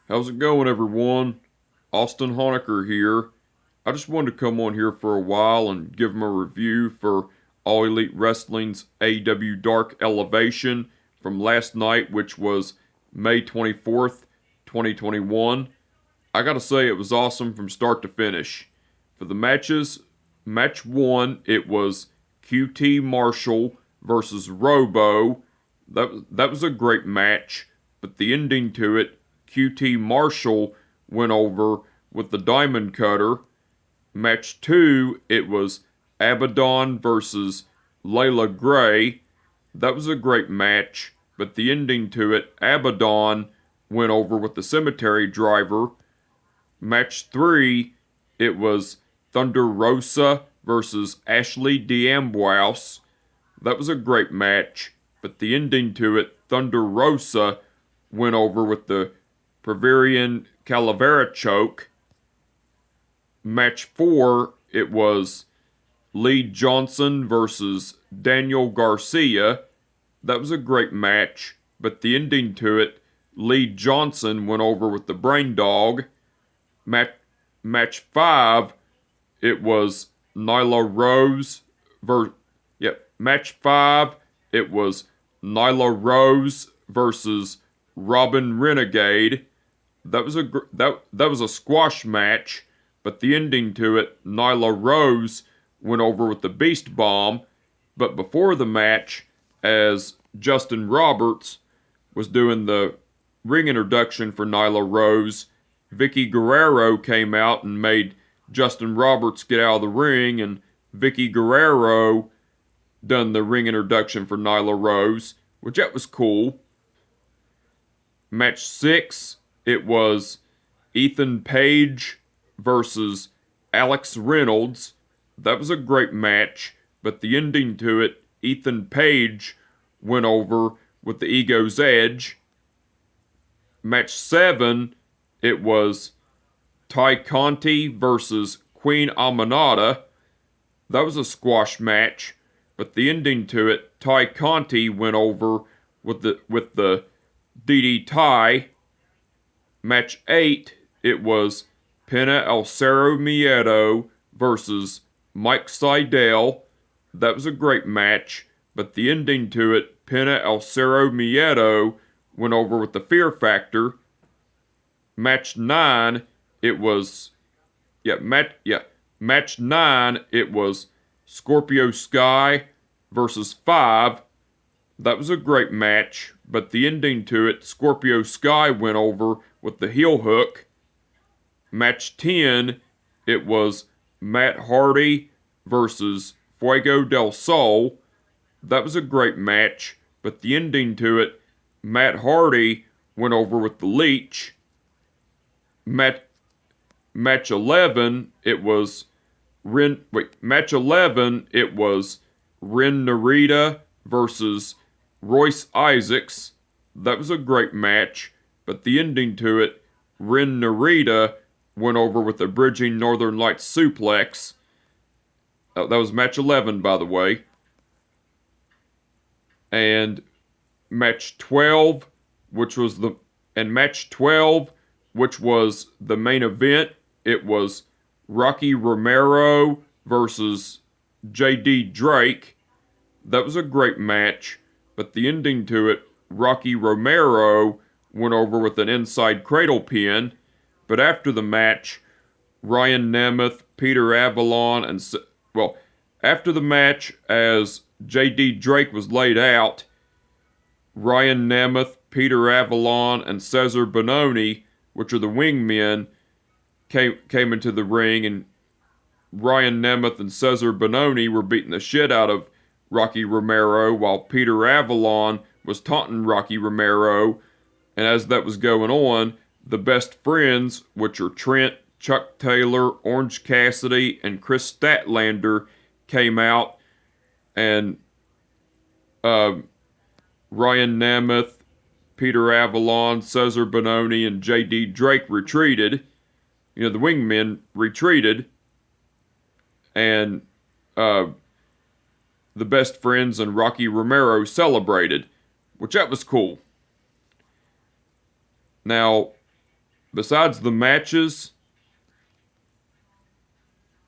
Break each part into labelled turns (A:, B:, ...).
A: How's it going, everyone? Austin Honecker here. I just wanted to come on here for a while and give them a review for All Elite Wrestling's AEW Dark Elevation from last night, which was May 24th, 2021. I gotta say, it was awesome from start to finish. For the matches, match 1, it was QT Marshall versus Robo. That was a great match, but the ending to it, QT Marshall went over with the Diamond Cutter. Match 2, it was Abaddon versus Layla Gray. That was a great match, but the ending to it, Abaddon went over with the Cemetery Driver. Match 3, it was Thunder Rosa versus Ashley D'Ambrose. That was a great match, but the ending to it, Thunder Rosa went over with the Bavarian Calavera choke. Match 4, it was Lee Johnson versus Daniel Garcia. That was a great match, but the ending to it, Lee Johnson went over with the Brain Dog. Match 5, it was Nyla Rose match 5, it was Nyla Rose versus Robin Renegade. That was a squash match, but the ending to it, Nyla Rose went over with the Beast Bomb. But before the match, as Justin Roberts was doing the ring introduction for Nyla Rose, Vicky Guerrero came out and made Justin Roberts get out of the ring, and Vicky Guerrero done the ring introduction for Nyla Rose, which that was cool. Match 6, it was Ethan Page versus Alex Reynolds. That was a great match, but the ending to it, Ethan Page went over with the Ego's Edge. Match 7, it was Ty Conti versus Queen Aminata. That was a squash match, but the ending to it, Ty Conti went over with the DDT. Match 8, it was Pena El Cerro Miedo versus Mike Seidel. That was a great match, but the ending to it, Pena El Cerro Miedo went over with the Fear Factor. Match 9, it was match 9, it was Scorpio Skye versus 5. That was a great match, but the ending to it, Scorpio Skye went over with the heel hook. Match 10, it was Matt Hardy versus Fuego del Sol. That was a great match, but the ending to it, Matt Hardy went over with the Leech. Match 11, it was Ren Narita versus Royce Isaacs. That was a great match, but the ending to it, Ren Narita went over with the bridging Northern Lights suplex. That was match 11, by the way. And match 12, which was the main event, it was Rocky Romero versus J.D. Drake. That was a great match, but the ending to it, Rocky Romero went over with an inside cradle pin. But after the match, Ryan Nemeth, Peter Avalon, after the match, as J.D. Drake was laid out, Ryan Nemeth, Peter Avalon, and Cesar Bononi, which are the wingmen, came into the ring, and Ryan Nemeth and Cesar Bononi were beating the shit out of Rocky Romero, while Peter Avalon was taunting Rocky Romero. And as that was going on, the Best Friends, which are Trent, Chuck Taylor, Orange Cassidy, and Chris Statlander, came out, and Ryan Nemeth, Peter Avalon, Cesar Bononi, and J.D. Drake retreated. The wingmen retreated, and the Best Friends and Rocky Romero celebrated, which that was cool. Now, besides the matches,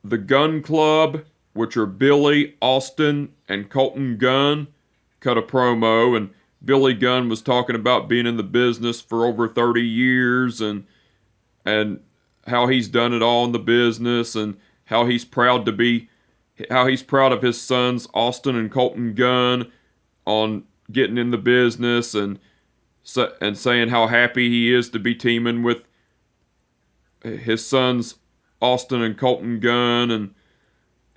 A: the Gun Club, which are Billy, Austin, and Colton Gunn, cut a promo, and Billy Gunn was talking about being in the business for over 30 years and how he's done it all in the business and how he's proud of his sons Austin and Colton Gunn on getting in the business and saying how happy he is to be teaming with his sons Austin and Colton Gunn and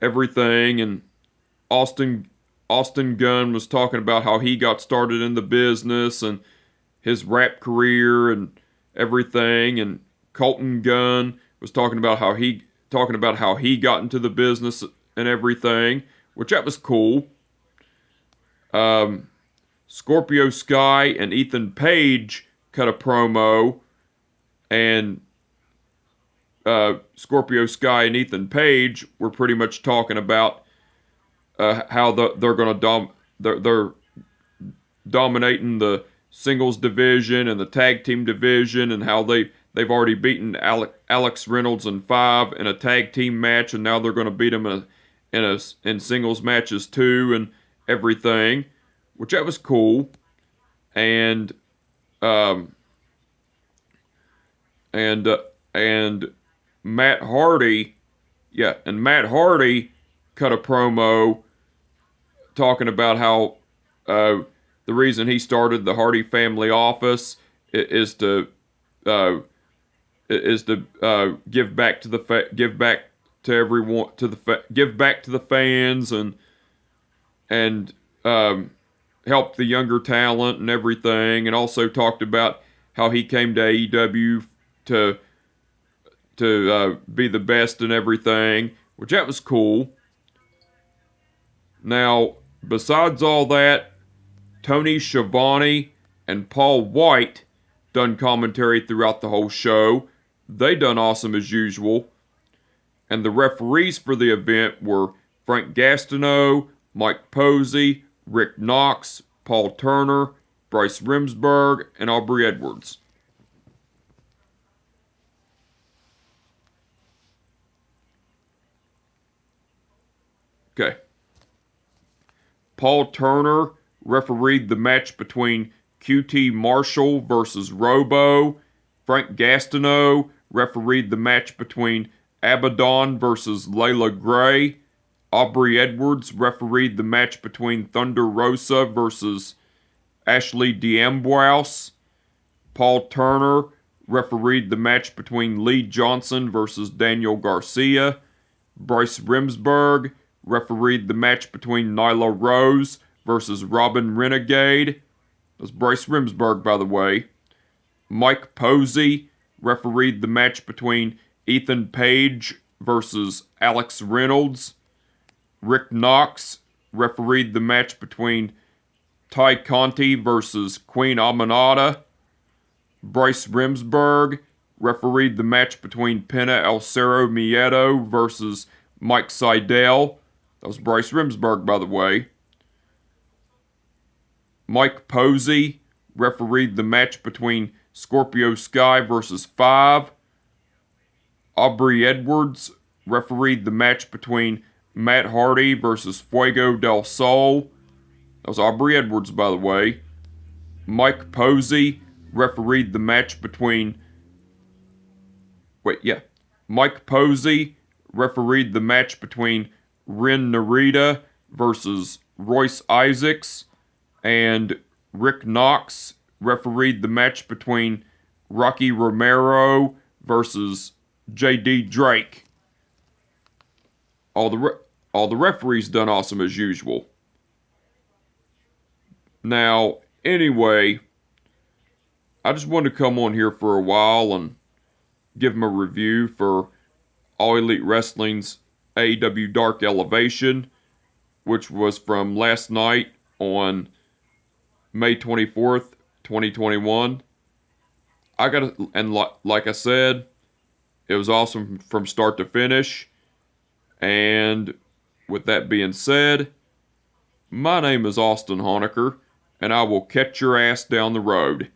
A: everything. And Austin Gunn was talking about how he got started in the business and his rap career and everything. And Colton Gunn was talking about how he got into the business and everything, which that was cool. Scorpio Skye and Ethan Page cut a promo, and Scorpio Skye and Ethan Page were pretty much talking about how they're dominating the singles division and the tag team division, and how they've already beaten Alex Reynolds and 5 in a tag team match, and now they're going to beat him in singles matches too, and everything, which that was cool. And Matt Hardy cut a promo talking about how the reason he started the Hardy family office is to give back to the fans and help the younger talent and everything, and also talked about how he came to AEW to be the best and everything, which that was cool. Now, besides all that, Tony Schiavone and Paul White done commentary throughout the whole show. They done awesome as usual. And the referees for the event were Frank Gastineau, Mike Posey, Rick Knox, Paul Turner, Bryce Remsburg, and Aubrey Edwards. Okay. Paul Turner refereed the match between QT Marshall versus Robo. Frank Gastineau refereed the match between Abaddon versus Layla Gray. Aubrey Edwards refereed the match between Thunder Rosa versus Ashley D'Ambrose. Paul Turner refereed the match between Lee Johnson versus Daniel Garcia. Bryce Remsburg refereed the match between Nyla Rose versus Robin Renegade. That's Bryce Remsburg, by the way. Mike Posey refereed the match between Ethan Page versus Alex Reynolds. Rick Knox refereed the match between Ty Conti versus Queen Aminata. Bryce Remsburg refereed the match between Pena El Cerro Miedo versus Mike Seidel. That was Bryce Remsburg, by the way. Mike Posey refereed the match between Scorpio Skye versus 5. Aubrey Edwards refereed the match between Matt Hardy versus Fuego del Sol. That was Aubrey Edwards, by the way. Mike Posey refereed the match between... Mike Posey refereed the match between Ren Narita versus Royce Isaacs. And Rick Knox refereed the match between Rocky Romero versus J.D. Drake. All the referees done awesome as usual. Now, anyway, I just wanted to come on here for a while and give them a review for All Elite Wrestling's AEW Dark Elevation, which was from last night on May 24th, 2021. Like I said, it was awesome from start to finish. And with that being said, my name is Austin Honecker, and I will catch your ass down the road.